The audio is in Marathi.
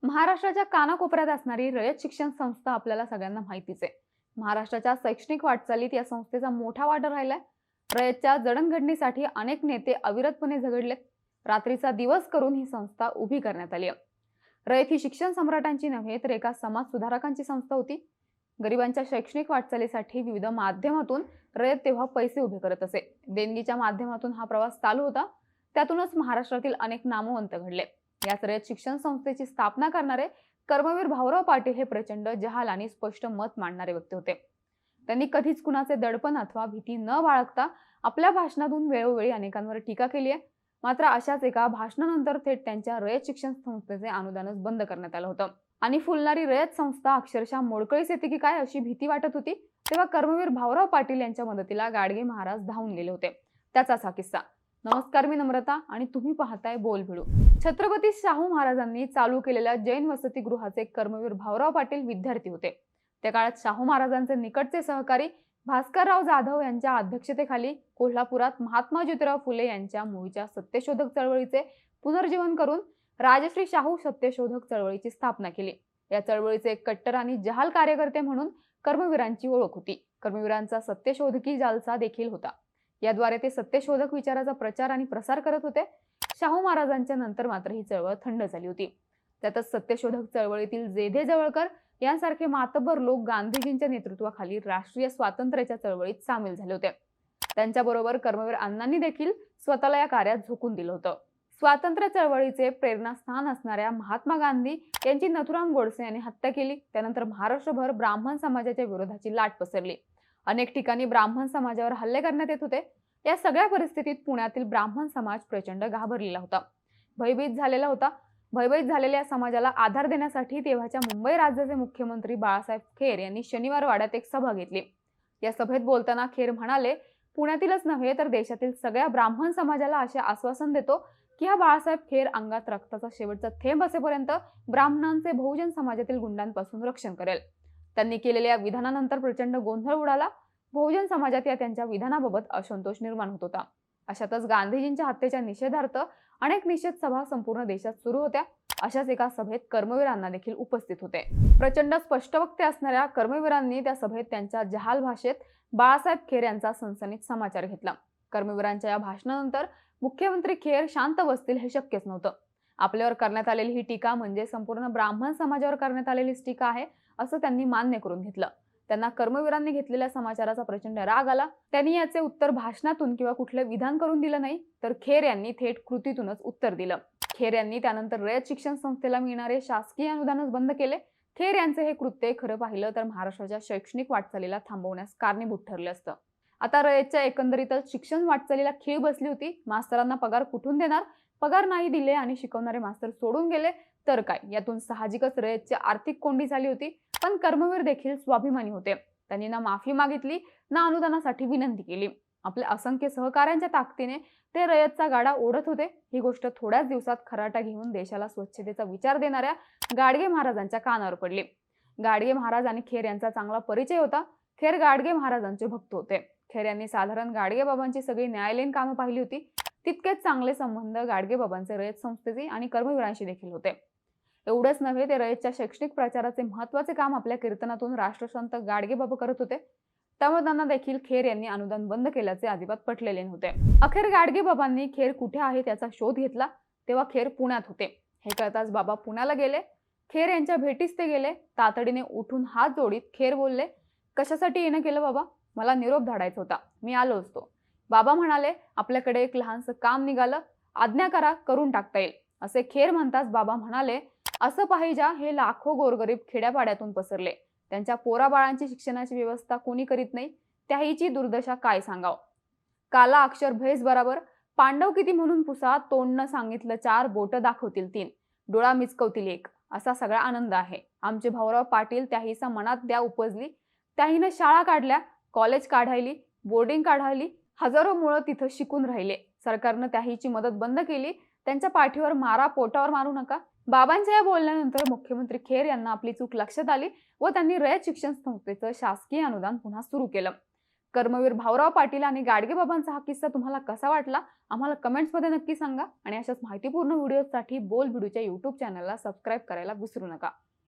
महाराष्ट्राच्या कानाकोपऱ्यात असणारी रयत शिक्षण संस्था आपल्याला सगळ्यांना माहितीच आहे. महाराष्ट्राच्या शैक्षणिक वाटचालीत या संस्थेचा मोठा वाटा राहिलाय. रयतच्या जडणघडणीसाठी अनेक नेते अविरतपणे झगडलेत. रात्रीचा दिवस करून ही संस्था उभी करण्यात आली आहे. रयत ही शिक्षण सम्राटांची नव्हे तर एका समाज सुधारकांची संस्था होती. गरिबांच्या शैक्षणिक वाटचालीसाठी विविध माध्यमातून रयत तेव्हा पैसे उभे करत असे. देणगीच्या माध्यमातून हा प्रवास चालू होता. त्यातूनच महाराष्ट्रातील अनेक नामवंत घडले. याच रयत शिक्षण संस्थेची स्थापना करणारे कर्मवीर भाऊराव पाटील हे प्रचंड जहाल आणि स्पष्ट मत मांडणारे व्यक्ती होते. त्यांनी कधीच कुणाचे दडपण अथवा भीती न बाळगता आपल्या भाषणातून वेळोवेळी अनेकांवर टीका केली आहे. मात्र अशाच एका भाषणानंतर थेट त्यांच्या रयत शिक्षण संस्थेचे अनुदानच बंद करण्यात आलं होतं आणि फुलणारी रयत संस्था अक्षरशः मोडकळीस येते की काय अशी भीती वाटत होती. तेव्हा कर्मवीर भाऊराव पाटील यांच्या मदतीला गाडगे महाराज धावून गेले होते. त्याचाच हा किस्सा. नमस्कार, मी नम्रता आणि तुम्ही पाहताय बोलभिडू. छत्रपती शाहू महाराजांनी चालू केलेल्या जैन वसतिगृहाचे कर्मवीर भाऊराव पाटील विद्यार्थी होते. त्या काळात शाहू महाराजांचे निकटचे सहकारी भास्करराव जाधव यांच्या अध्यक्षतेखाली कोल्हापुरात महात्मा ज्योतिराव फुले यांच्या मूळच्या सत्यशोधक चळवळीचे पुनर्जीवन करून राजश्री शाहू सत्यशोधक चळवळीची स्थापना केली. या चळवळीचे एक कट्टर आणि जहाल कार्यकर्ते म्हणून कर्मवीरांची ओळख होती. कर्मवीरांचा सत्यशोधकी जालसा देखील होता. याद्वारे ते सत्यशोधक विचाराचा प्रचार आणि प्रसार करत होते. शाहू महाराजांच्या नंतर मात्र ही चळवळ थंड झाली होती. त्यातच सत्यशोधक चळवळीतील जेधे जवळकर यांसारखे मातब्बर लोक गांधीजींच्या नेतृत्वाखाली राष्ट्रीय स्वातंत्र्याच्या चळवळीत सामील झाले होते. त्यांच्याबरोबर कर्मवीर अण्णांनी देखील स्वतःला या कार्यात झोकून दिलं होतं. स्वातंत्र्य चळवळीचे प्रेरणास्थान असणाऱ्या महात्मा गांधी यांची नथुराम गोडसे यांनी हत्या केली. त्यानंतर महाराष्ट्रभर ब्राह्मण समाजाच्या विरोधाची लाट पसरली. अनेक ठिकाणी ब्राह्मण समाजावर हल्ले करण्यात येत होते. या सगळ्या परिस्थितीत पुण्यातील ब्राह्मण समाज प्रचंड घाबरलेला होता, भयभीत झालेल्या समाजाला आधार देण्यासाठी तेव्हाच्या मुंबई राज्याचे मुख्यमंत्री बाळासाहेब खेर यांनी शनिवार वाड्यात एक सभा घेतली. या सभेत बोलताना खेर म्हणाले, पुण्यातीलच नव्हे तर देशातील सगळ्या ब्राह्मण समाजाला असे आश्वासन देतो की हा बाळासाहेब खेर अंगात रक्ताचा शेवटचा थेंब असेपर्यंत ब्राह्मणांचे बहुजन समाजातील गुंडांपासून रक्षण करेल. त्यांनी केलेल्या विधानानंतर प्रचंड गोंधळ उडाला. बहुजन समाजात या त्यांच्या विधानाबाबत असंतोष निर्माण होत होता. अशातच गांधीजींच्या हत्येच्या निषेधार्थ अनेक निषेध सभा संपूर्ण देशात सुरू होत्या. अशाच एका सभेत कर्मवीरांना देखील उपस्थित होते. प्रचंड स्पष्टवक्ते असणाऱ्या कर्मवीरांनी त्या सभेत त्यांच्या जहाल भाषेत बाळासाहेब खेर यांचा सनसनीत समाचार घेतला. कर्मवीरांच्या या भाषणानंतर मुख्यमंत्री खेर शांत बसतील हे शक्यच नव्हतं. आपल्यावर करण्यात आलेली ही टीका म्हणजे संपूर्ण ब्राह्मण समाजावर करण्यात आलेली टीका आहे असं त्यांनी मान्य करून घेतलं. त्यांना कर्मवीरांनी घेतलेल्या समाचाराचा प्रचंड राग आला. त्यांनी याचे उत्तर भाषणातून किंवा कुठले विधान करून दिलं नाही, तर खेर यांनी थेट कृतीतूनच उत्तर दिलं. खेर यांनी त्यानंतर रयत शिक्षण संस्थेला मिळणारे शासकीय अनुदानच बंद केले. खेर यांचे हे कृत्य खरं पाहिलं तर महाराष्ट्राच्या शैक्षणिक वाटचालीला थांबवण्यास कारणीभूत ठरलं असतं. आता रयतच्या एकंदरीतच शिक्षण वाटचालीला खीळ बसली होती. मास्तरांना पगार कुठून देणार? पगार नाही दिले आणि शिकवणारे मास्तर सोडून गेले तर काय? यातून साहजिकच रयतची आर्थिक कोंडी झाली होती. पण कर्मवीर देखील स्वाभिमानी होते. त्यांनी ना माफी मागितली ना अनुदानासाठी विनंती केली. आपल्या असंख्य सहकाऱ्यांच्या ताकदीने ते रयतचा गाडा ओढत होते. ही गोष्ट थोड्याच दिवसात खराटा घेऊन देशाला स्वच्छतेचा विचार देणाऱ्या गाडगे महाराजांच्या कानावर पडली. गाडगे महाराज आणि खेर यांचा चांगला परिचय होता. खेर गाडगे महाराजांचे भक्त होते. खेर यांनी साधारण गाडगे बाबांची सगळी न्यायालयीन कामं पाहिली होती. तितकेच चांगले संबंध गाडगे बाबांचे रयत संस्थेचे आणि कर्मवीरांशी देखील होते. एवढंच नव्हे, ते रयतच्या शैक्षणिक प्रचाराचे महत्त्वाचे काम आपल्या कीर्तनातून राष्ट्रसंत गाडगे बाबा करत होते. त्यामुळे त्यांना देखील खेर यांनी अनुदान बंद केल्याचे अजिबात पटलेले नव्हते. अखेर गाडगे बाबांनी खेर कुठे आहे त्याचा शोध घेतला. तेव्हा खेर पुण्यात होते. हे कळताच बाबा पुण्याला गेले. खेर यांच्या भेटीस ते गेले. तातडीने उठून हात जोडीत खेर बोलले, कशासाठी येणं केलं बाबा? मला निरोप धाडायचा होता, मी आलो असतो. बाबा म्हणाले, आपल्याकडे एक लहानसं काम निघालं, आज्ञा करा, करून टाकता येईल. असे खेर म्हणताच बाबा म्हणाले, असं पाहिजा हे लाखो गोरगरीब खेड्यापाड्यातून पसरले. त्यांच्या पोराबाळांची शिक्षणाची व्यवस्था कोणी करीत नाही. त्याहीची दुर्दशा काय सांगाव. काला अक्षर भैस बराबर, पांडव किती म्हणून पुसा, तोंडनं सांगितलं 4, बोट दाखवतील 3, डोळा मिचकवतील 1, असा सगळा आनंद आहे. आमचे भाऊराव पाटील त्याहीचा मनात द्या उपजली. त्याहीनं शाळा काढल्या, कॉलेज काढायली, बोर्डिंग काढायली, हजारो मुलं तिथं शिकून राहिले. सरकारनं त्याहीची मदत बंद केली. त्यांच्या पाठीवर मारा, पोटावर मारू नका. बाबांच्या या बोलण्यानंतर मुख्यमंत्री खेर यांना आपली चूक लक्षात आली व त्यांनी रयत शिक्षण संस्थेचं शासकीय अनुदान पुन्हा सुरू केलं. कर्मवीर भाऊराव पाटील आणि गाडगेबाबांचा हा किस्सा तुम्हाला कसा वाटला आम्हाला कमेंट्समध्ये नक्की सांगा आणि अशाच माहितीपूर्ण व्हिडिओसाठी बोल भिडूच्या YouTube चॅनलला सबस्क्राईब करायला विसरू नका.